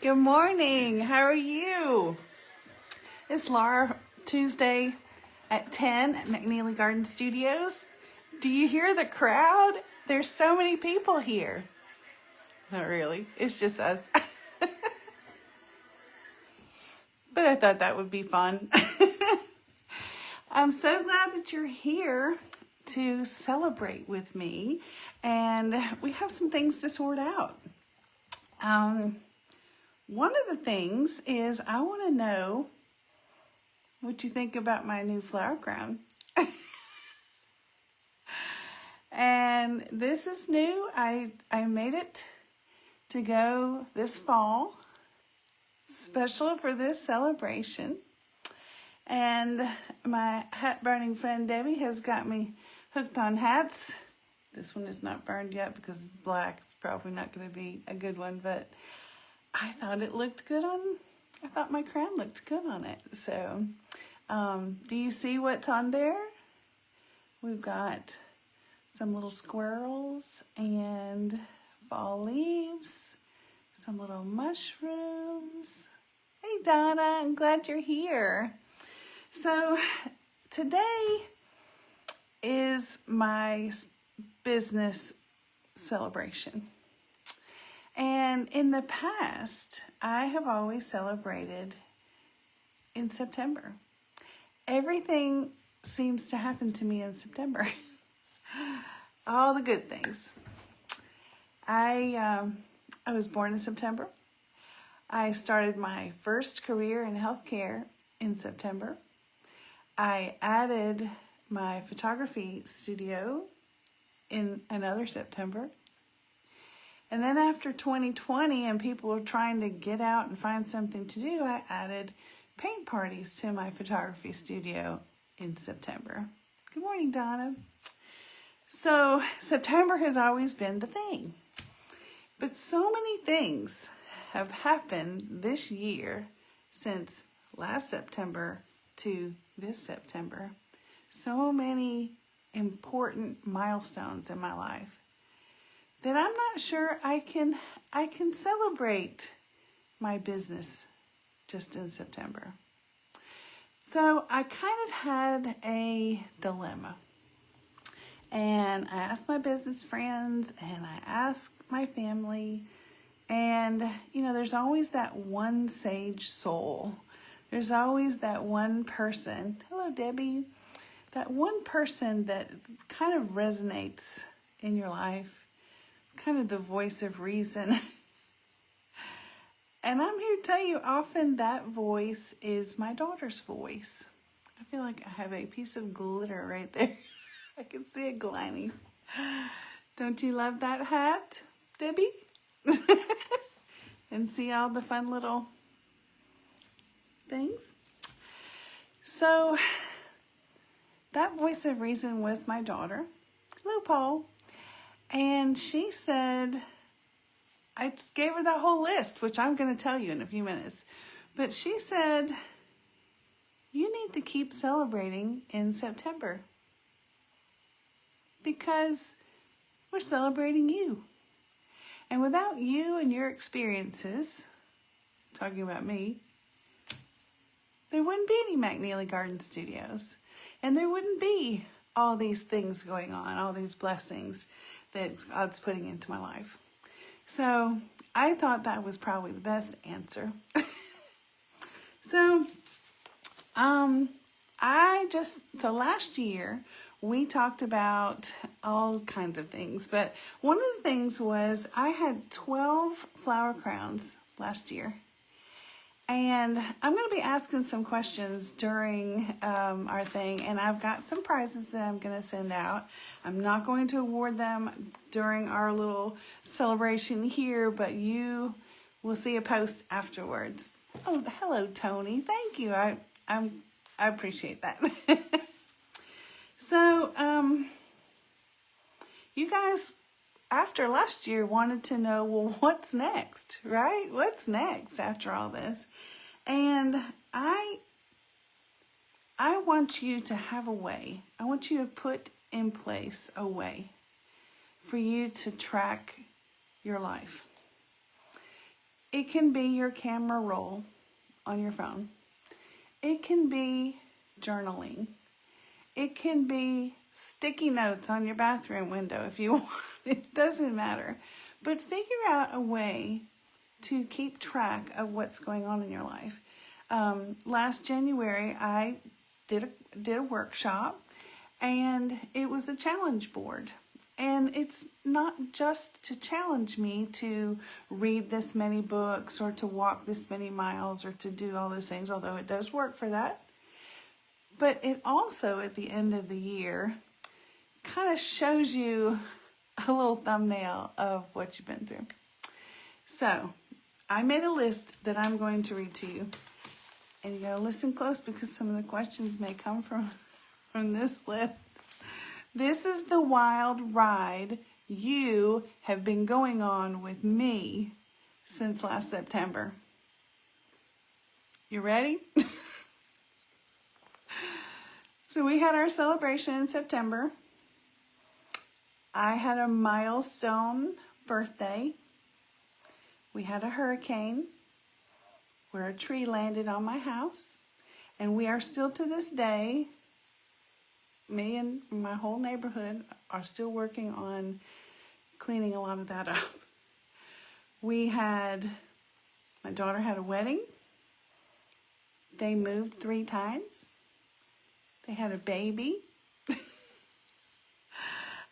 Good morning. How are you? It's Laura, Tuesday at 10 at McNeely Garden Studios. Do you hear the crowd? There's so many people here. Not really. It's just us. But I thought that would be fun. I'm so glad that you're here to celebrate with me. And we have some things to sort out. One of the things is I want to know what you think about my new flower crown. And this is new. I made it to go this fall, special for this celebration. And my hat burning friend Debbie has got me hooked on hats. This one is not burned yet because it's black. It's probably not going to be a good one, but I thought it looked good I thought my crown looked good on it. So, do you see what's on there? We've got some little squirrels and fall leaves, some little mushrooms. Hey Donna, I'm glad you're here. So, today is my business celebration. And in the past, I have always celebrated in September. Everything seems to happen to me in September. All the good things. I was born in September. I started my first career in healthcare in September. I added my photography studio in another September. And then after 2020 and people were trying to get out and find something to do, I added paint parties to my photography studio in September. Good morning, Donna. So September has always been the thing. But so many things have happened this year since last September to this September. So many important milestones in my life that I'm not sure I can celebrate my business just in September. So I kind of had a dilemma. And I asked my business friends and I asked my family. And, there's always that one sage soul. There's always that one person. Hello, Debbie. That one person that kind of resonates in your life. Kind of the voice of reason. And I'm here to tell you, often that voice is my daughter's voice. I feel like I have a piece of glitter right there. I can see it gliding. Don't you love that hat, Debbie? And see all the fun little things? So, that voice of reason was my daughter. Hello, Paul. And she said, I gave her that whole list, which I'm going to tell you in a few minutes. But she said, you need to keep celebrating in September because we're celebrating you. And without you and your experiences, talking about me, there wouldn't be any McNeely Garden Studios. And there wouldn't be all these things going on, all these blessings that God's putting into my life. So I thought that was probably the best answer. So last year we talked about all kinds of things, but one of the things was I had 12 flower crowns last year. And I'm going to be asking some questions during our thing, and I've got some prizes that I'm going to send out. I'm not going to award them during our little celebration here, but you will see a post afterwards. Oh, hello, Tony. Thank you. I appreciate that. So, you guys, after last year, wanted to know, well, what's next, right? What's next after all this? And I want you to have a way. I want you to put in place a way for you to track your life. It can be your camera roll on your phone. It can be journaling. It can be sticky notes on your bathroom window if you want. It doesn't matter. But figure out a way to keep track of what's going on in your life. Last January, I did a workshop, and it was a challenge board. And it's not just to challenge me to read this many books or to walk this many miles or to do all those things, although it does work for that. But it also, at the end of the year, kind of shows you a little thumbnail of what you've been through. So I made a list that I'm going to read to you. And you gotta listen close because some of the questions may come from this list. This is the wild ride you have been going on with me since last September. You ready? So we had our celebration in September. I had a milestone birthday. We had a hurricane where a tree landed on my house. And we are still to this day, me and my whole neighborhood are still working on cleaning a lot of that up. My daughter had a wedding. They moved 3 times. They had a baby.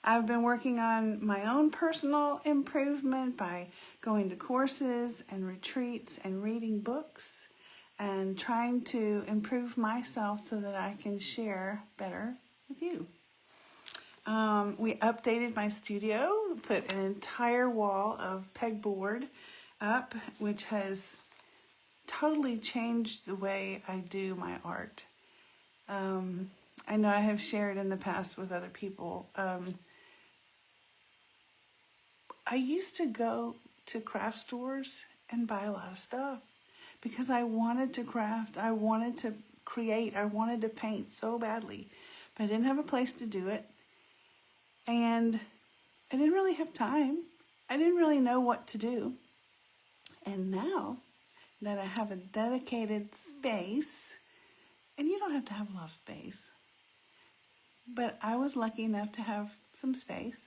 I've been working on my own personal improvement by going to courses and retreats and reading books and trying to improve myself so that I can share better with you. We updated my studio, put an entire wall of pegboard up, which has totally changed the way I do my art. I know I have shared in the past with other people. I used to go to craft stores and buy a lot of stuff because I wanted to craft, I wanted to create, I wanted to paint so badly, but I didn't have a place to do it. And I didn't really have time. I didn't really know what to do. And now that I have a dedicated space, and you don't have to have a lot of space, but I was lucky enough to have some space.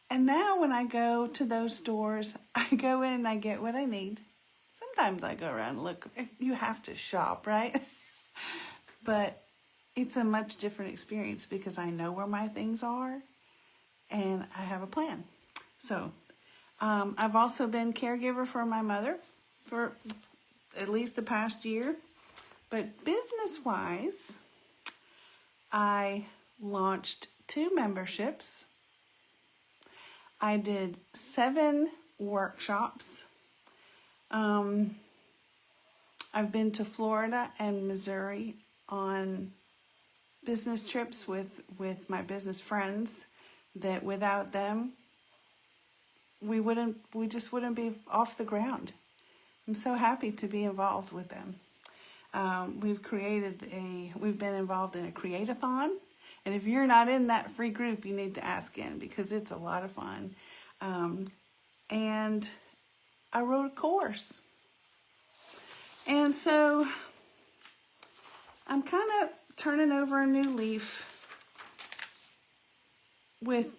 And now when I go to those stores, I go in and I get what I need. Sometimes I go around and look. You have to shop, right? But it's a much different experience because I know where my things are and I have a plan. So I've also been caregiver for my mother for at least the past year. But business-wise, I launched 2 memberships. I did 7 workshops. I've been to Florida and Missouri on business trips with my business friends that without them, we just wouldn't be off the ground. I'm so happy to be involved with them. We've been involved in a create-a-thon. And if you're not in that free group, you need to ask in because it's a lot of fun. And I wrote a course. And so I'm kind of turning over a new leaf with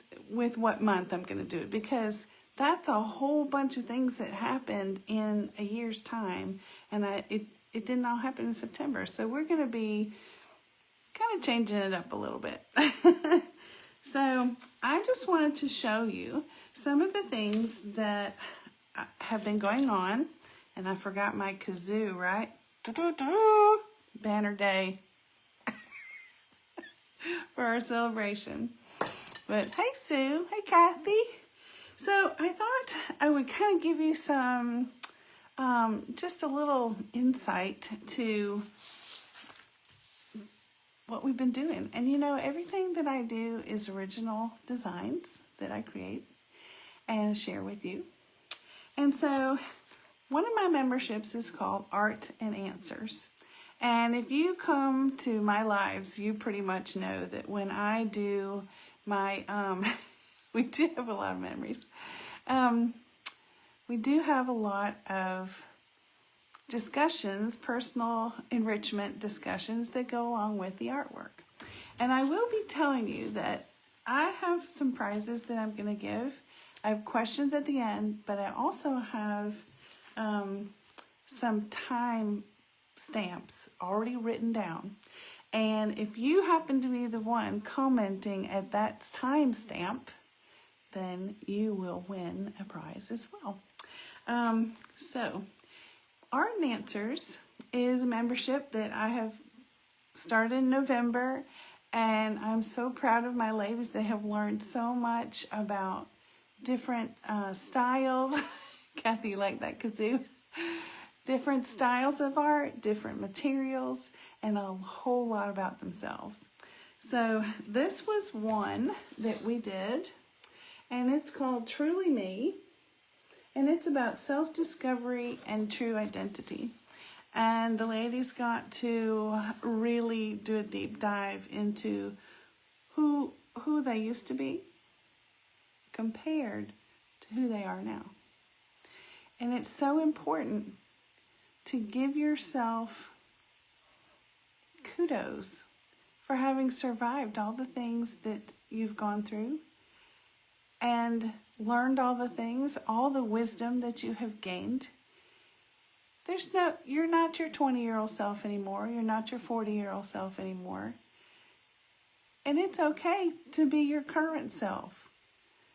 what month I'm going to do it because that's a whole bunch of things that happened in a year's time. And it didn't all happen in September. So we're going to be kind of changing it up a little bit. So I just wanted to show you some of the things that have been going on. And I forgot my kazoo, right? Banner day for our celebration. But hey, Sue. Hey, Kathy. So I thought I would kind of give you some, just a little insight to what we've been doing. And you know, everything that I do is original designs that I create and share with you. And so one of my memberships is called Art and Answers. And if you come to my lives, you pretty much know that when I do my, we do have a lot of memories. we do have a lot of discussions, personal enrichment discussions that go along with the artwork. And I will be telling you that I have some prizes that I'm going to give. I have questions at the end, but I also have some time stamps already written down. And if you happen to be the one commenting at that time stamp, then you will win a prize as well. So, Art and Answers is a membership that I have started in November, and I'm so proud of my ladies. They have learned so much about different styles. Kathy, you like that kazoo? Different styles of art, different materials, and a whole lot about themselves. So this was one that we did, and it's called Truly Me, and it's about self-discovery and true identity. And the ladies got to really do a deep dive into who they used to be compared to who they are now. And it's so important to give yourself kudos for having survived all the things that you've gone through and learned all the things, all the wisdom that you have gained. You're not your 20-year-old self anymore. You're not your 40-year-old self anymore. And it's okay to be your current self.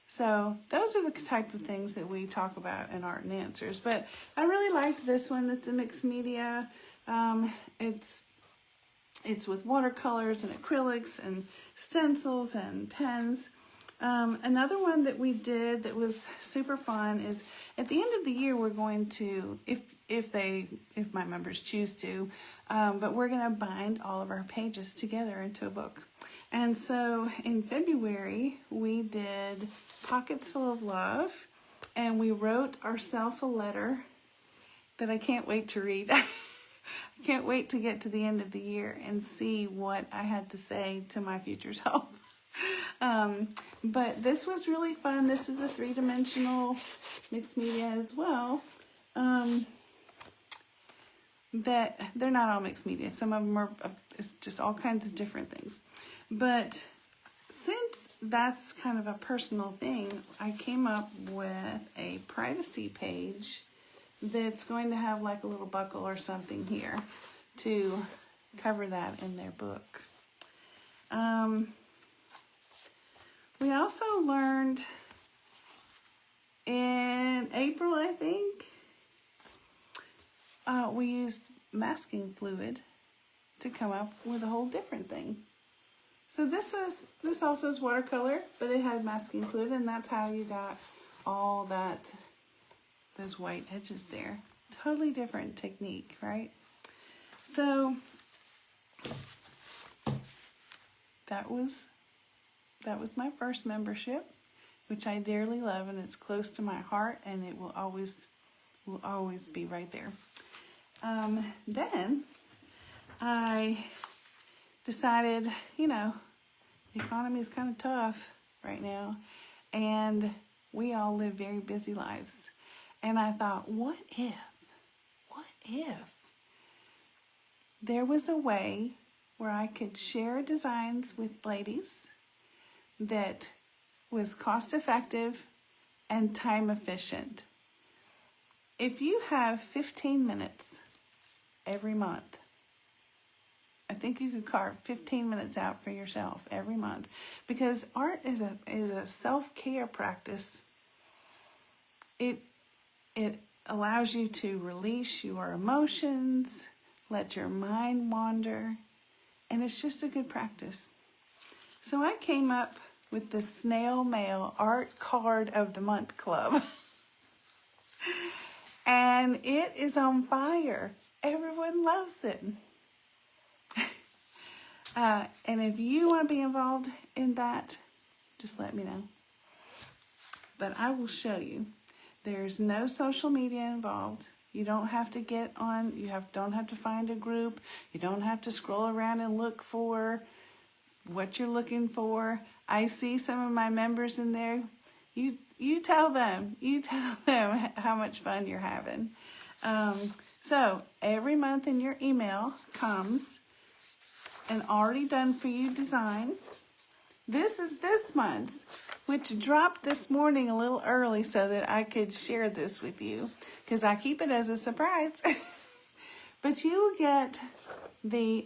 So those are the type of things that we talk about in Art and Answers. But I really liked this one. It's a mixed media. It's with watercolors and acrylics and stencils and pens. Another one that we did that was super fun is at the end of the year we're going to, if my members choose to, but we're going to bind all of our pages together into a book. And so in February we did Pockets Full of Love, and we wrote ourselves a letter that I can't wait to read. I can't wait to get to the end of the year and see what I had to say to my future self. But this was really fun. This is a 3-dimensional mixed media as well. That they're not all mixed media. Some of them are it's just all kinds of different things. But since that's kind of a personal thing, I came up with a privacy page that's going to have like a little buckle or something here to cover that in their book. We also learned in April, I think, we used masking fluid to come up with a whole different thing. So this also is watercolor, but it had masking fluid, and that's how you got all those white edges there. Totally different technique, right? So that was my first membership, which I dearly love, and it's close to my heart, and it will always be right there. Then I decided, the economy is kind of tough right now, and we all live very busy lives. And I thought, what if there was a way where I could share designs with ladies that was cost effective and time efficient. If you have 15 minutes every month, I think you could carve 15 minutes out for yourself every month, because art is a self-care practice. It allows you to release your emotions, let your mind wander, and it's just a good practice. So I came up with the Snail Mail Art Card of the Month Club. And it is on fire. Everyone loves it. And if you want to be involved in that, just let me know. But I will show you. There's no social media involved. You don't have to get on. Don't have to find a group. You don't have to scroll around and look for what you're looking for. I see some of my members in there. You You tell them. You tell them how much fun you're having. So every month in your email comes an already done for you design. This is this month's, which dropped this morning a little early so that I could share this with you, because I keep it as a surprise. But you will get the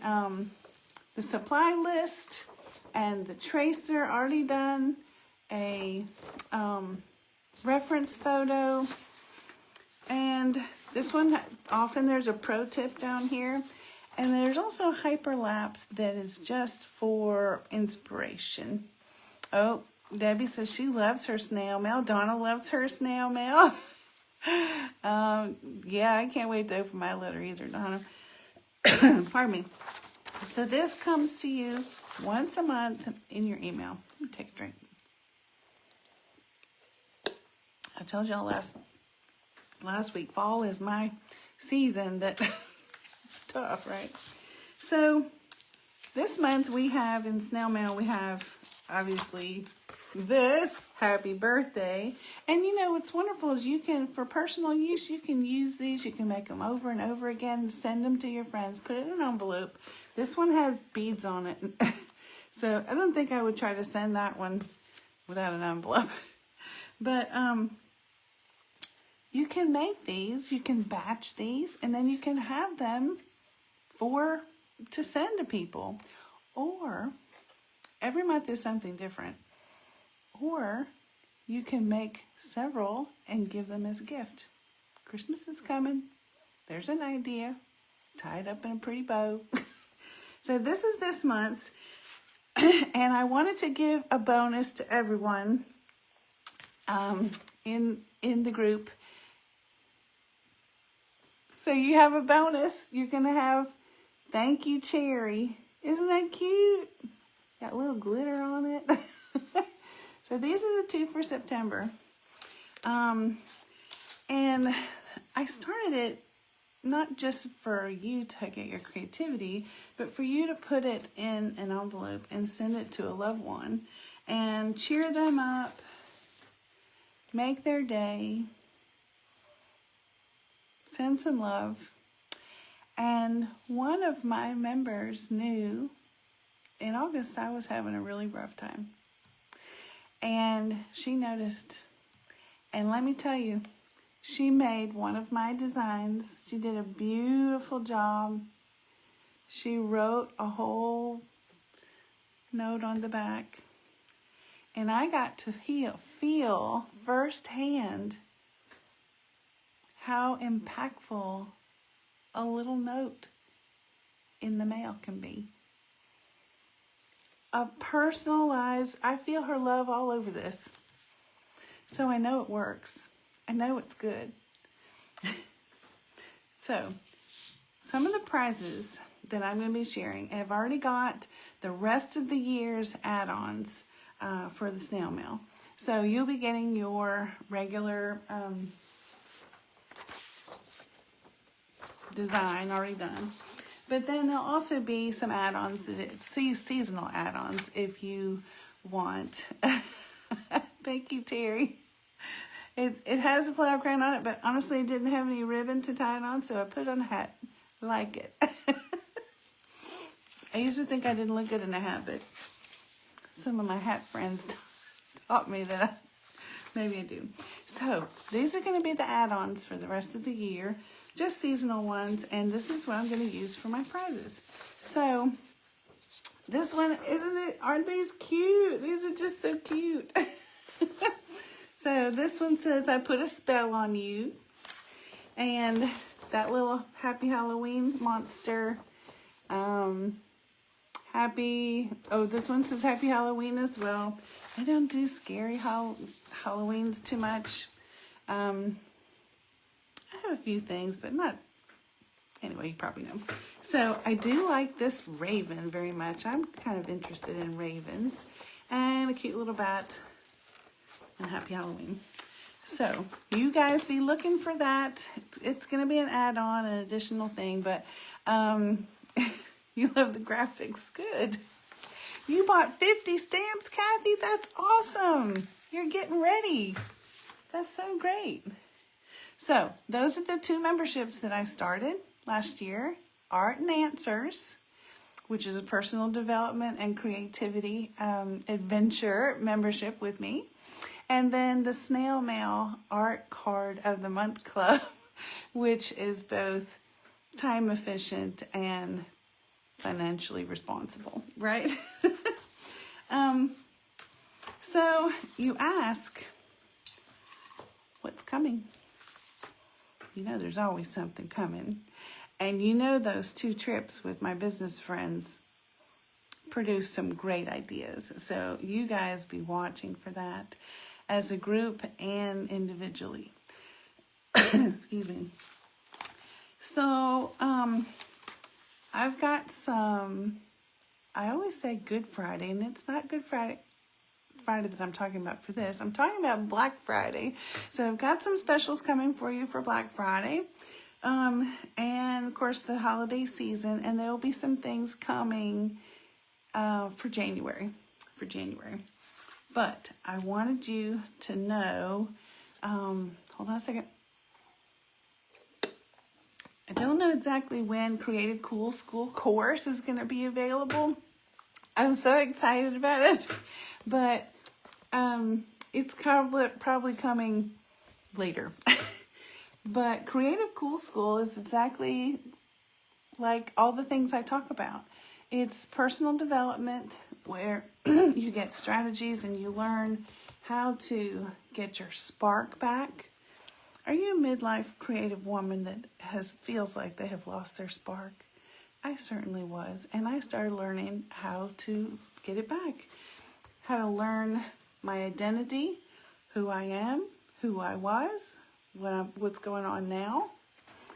supply list and the tracer already done, a reference photo, and this one, often there's a pro tip down here, and there's also hyperlapse that is just for inspiration. Oh, Debbie says she loves her snail mail. Donna loves her snail mail. Yeah, I can't wait to open my letter either, Donna. Pardon me. So this comes to you once a month in your email. Let me take a drink. I told y'all last week, fall is my season. That tough, right? So this month we have in snail mail, we have obviously this happy birthday. And you know what's wonderful is you can, for personal use, you can use these. You can make them over and over again, send them to your friends, put it in an envelope. This one has beads on it. So I don't think I would try to send that one without an envelope. But you can make these, you can batch these, and then you can have them to send to people. Or every month is something different. Or you can make several and give them as a gift. Christmas is coming. There's an idea. Tie it up in a pretty bow. So this is this month's. And I wanted to give a bonus to everyone in the group. So you have a bonus. You're going to have Thank You Cherry. Isn't that cute? Got a little glitter on it. So these are the two for September. And I started it not just for you to get your creativity, but for you to put it in an envelope and send it to a loved one and cheer them up, make their day, send some love. And one of my members knew in August I was having a really rough time. And she noticed. And let me tell you, she made one of my designs. She did a beautiful job. She wrote a whole note on the back. And I got to feel firsthand how impactful a little note in the mail can be. A personalized, I feel her love all over this. So I know it works. I know it's good. So, some of the prizes that I'm going to be sharing, I've already got the rest of the year's add-ons for the snail mail. So you'll be getting your regular design already done. But then there'll also be some add-ons that seasonal add-ons if you want. Thank you, Terry. It has a flower crown on it, but honestly it didn't have any ribbon to tie it on, so I put it on a hat. I like it. I used to think I didn't look good in a hat, but some of my hat friends taught me that maybe I do. So these are going to be the add-ons for the rest of the year, just seasonal ones, and this is what I'm going to use for my prizes. So this one, aren't these cute? These are just so cute. So this one says, I put a spell on you. And that little Happy Halloween monster. This one says Happy Halloween as well. I don't do scary Halloweens too much. I have a few things, but not, anyway, you probably know. So I do like this raven very much. I'm kind of interested in ravens. And a cute little bat. And Happy Halloween. So you guys be looking for that. It's going to be an add-on, an additional thing, but you love the graphics. Good. You bought 50 stamps, Kathy. That's awesome. You're getting ready. That's so great. So those are the 2 memberships that I started last year. Art and Answers, which is a personal development and creativity adventure membership with me. And then the Snail Mail Art Card of the Month Club, which is both time efficient and financially responsible, right? So you ask, what's coming? You know there's always something coming. And you know those 2 trips with my business friends produced some great ideas. So you guys be watching for that as a group and individually. Excuse me. So I've got some, I always say Good Friday, and it's not Good Friday that I'm talking about for this. I'm talking about Black Friday. So I've got some specials coming for you for Black Friday. And of course the holiday season, and there will be some things coming for January. But I wanted you to know, hold on a second. I don't know exactly when Creative Cool School course is going to be available. I'm so excited about it, but it's probably coming later. But Creative Cool School is exactly like all the things I talk about. It's personal development where you get strategies and you learn how to get your spark back. Are you a midlife creative woman that feels like they have lost their spark? I certainly was, and I started learning how to get it back. How to learn my identity, who I am, who I was, what's going on now.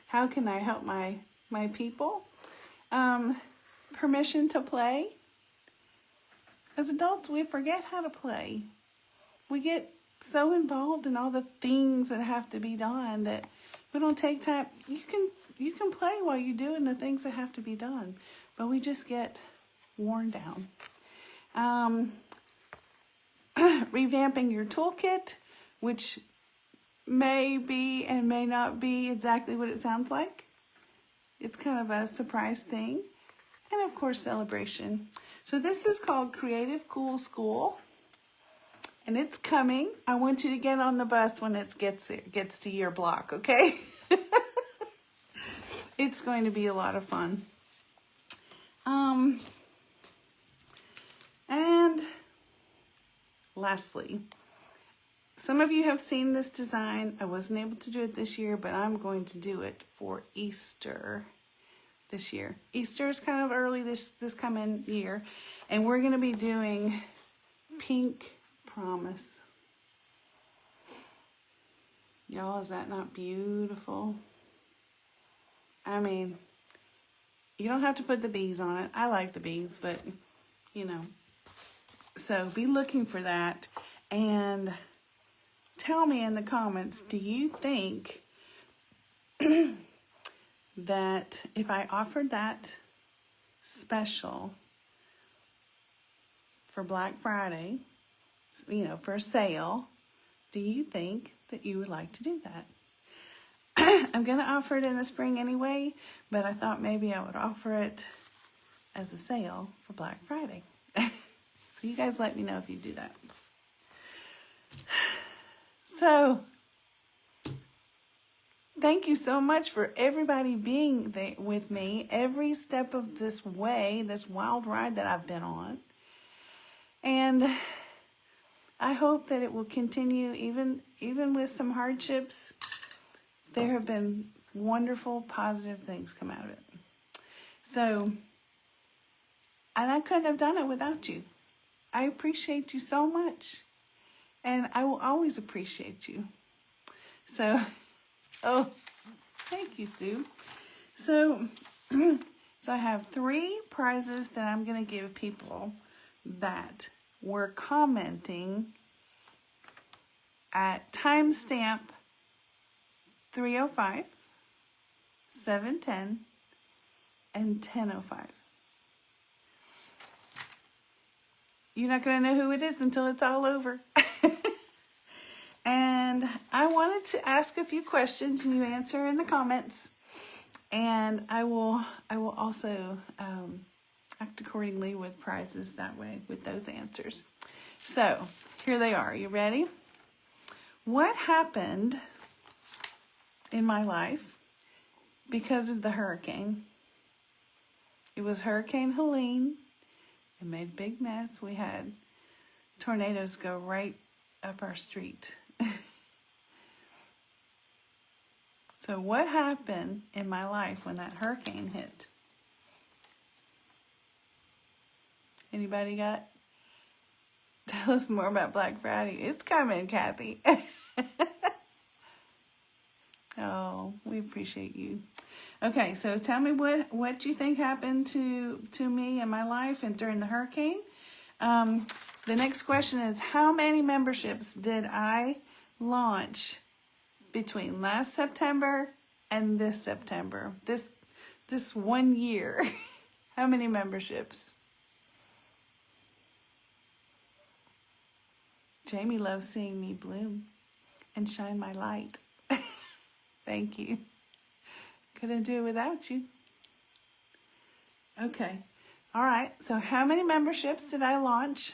How can I help my people? Permission to play. As adults, we forget how to play. We get so involved in all the things that have to be done that we don't take time. You can play while you're doing the things that have to be done, but we just get worn down. Revamping your toolkit, which may be and may not be exactly what it sounds like. It's kind of a surprise thing. And of course, celebration. So this is called Creative Cool School. And it's coming. I want you to get on the bus when it gets to your block, okay? It's going to be a lot of fun. And lastly, some of you have seen this design. I wasn't able to do it this year, but I'm going to do it for Easter this year. Easter is kind of early this coming year, and we're going to be doing Pink Promise. Y'all, is that not beautiful? I mean, you don't have to put the bees on it. I like the bees, but you know. So be looking for that and tell me in the comments, do you think that if I offered that special for Black Friday, you know, for a sale, do you think that you would like to do that? I'm going to offer it in the spring anyway, but I thought maybe I would offer it as a sale for Black Friday. So you guys let me know if you do that. So, thank you so much for everybody being there with me every step of this way, this wild ride that I've been on. And I hope that it will continue even with some hardships. There have been wonderful, positive things come out of it. So, and I couldn't have done it without you. I appreciate you so much. And I will always appreciate you. So, oh, thank you, Sue. So I have 3 prizes that I'm going to give people that were commenting at timestamp 3:05, 7:10, and 10:05. You're not going to know who it is until it's all over. And I wanted to ask a few questions and you answer in the comments. And I will also act accordingly with prizes that way with those answers. So here they are. You ready? What happened in my life because of the hurricane? It was Hurricane Helene. It made a big mess. We had tornadoes go right up our street. So what happened in my life when that hurricane hit? Anybody got? Tell us more about Black Friday. It's coming, Kathy. Oh, we appreciate you. Okay, so tell me what you think happened to me in my life and during the hurricane. The next question is, how many memberships did I launch between last September and this September? This 1 year. How many memberships? Jamie loves seeing me bloom and shine my light. Thank you. Couldn't do it without you. Okay. All right. So how many memberships did I launch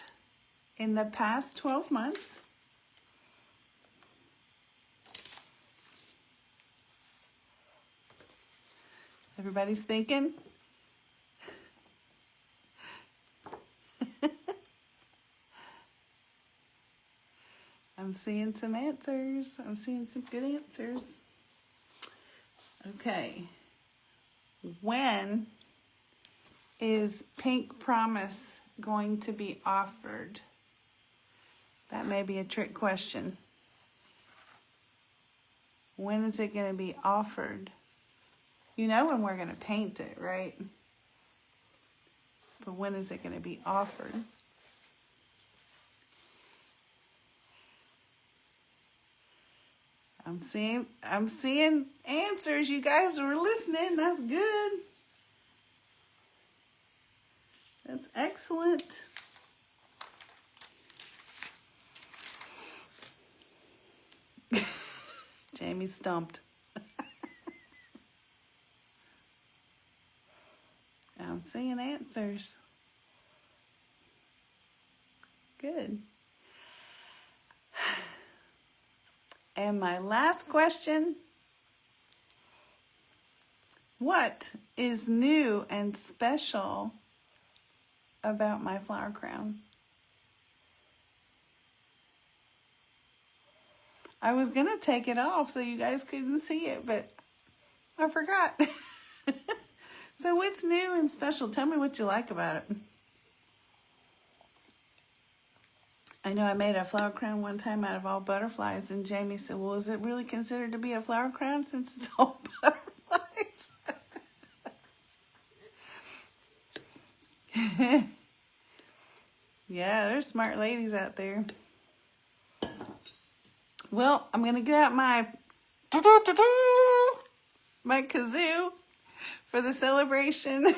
in the past 12 months? Everybody's thinking? I'm seeing some answers. I'm seeing some good answers. Okay. When is Pink Promise going to be offered? That may be a trick question. When is it going to be offered? You know when we're going to paint it, right? But when is it going to be offered? I'm seeing answers. You guys are listening. That's good. That's excellent. Jamie stumped. I'm seeing answers. Good. And my last question, what is new and special about my flower crown? I was going to take it off so you guys couldn't see it, but I forgot. So what's new and special? Tell me what you like about it. I know I made a flower crown one time out of all butterflies, and Jamie said, well, is it really considered to be a flower crown since it's all butterflies? Yeah, there's smart ladies out there. Well, I'm going to get out my kazoo for the celebration.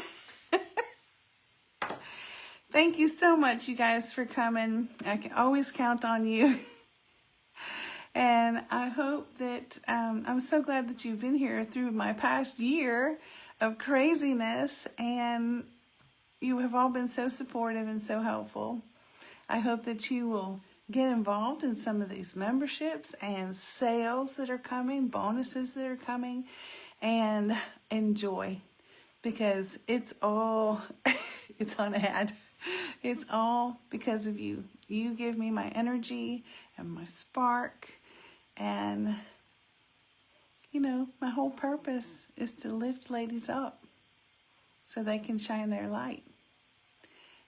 Thank you so much, you guys, for coming. I can always count on you. And I hope that, I'm so glad that you've been here through my past year of craziness. And you have all been so supportive and so helpful. I hope that you will get involved in some of these memberships and sales that are coming, bonuses that are coming, and enjoy. Because it's all, it's on ad. It's all because of you. You give me my energy and my spark. And, you know, my whole purpose is to lift ladies up so they can shine their light.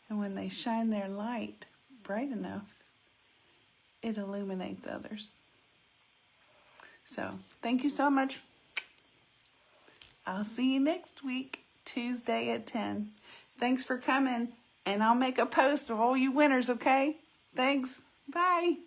And when they shine their light bright enough, it illuminates others. So, thank you so much. I'll see you next week, Tuesday at 10. Thanks for coming. And I'll make a post of all you winners, okay? Thanks. Bye.